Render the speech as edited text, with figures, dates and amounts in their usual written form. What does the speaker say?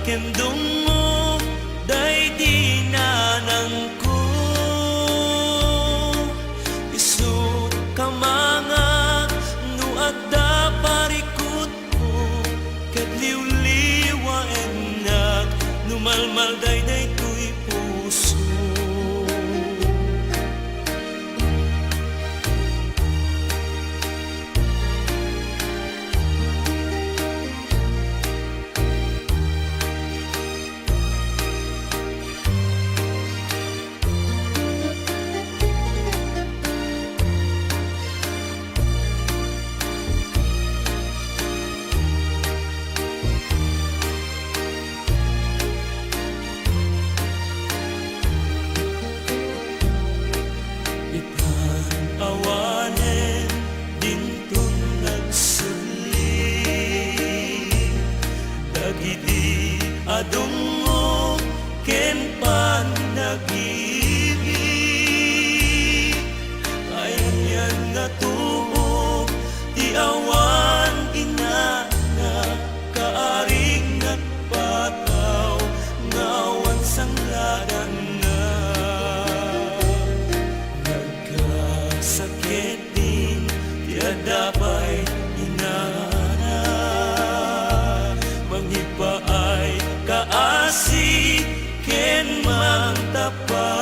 Kendong mo day dinanang ko isu kamanga no adda parikot ko ket liwliwa enak numalmal day tuy puso. Awanen dintong nagsuli dagiti adong mo ken panag-ibig ayan nga tubo ti awan inana kaaring nagpataw ngawan sangladan sakitin tiada bay inana manghipaay kaasi ken mang tapa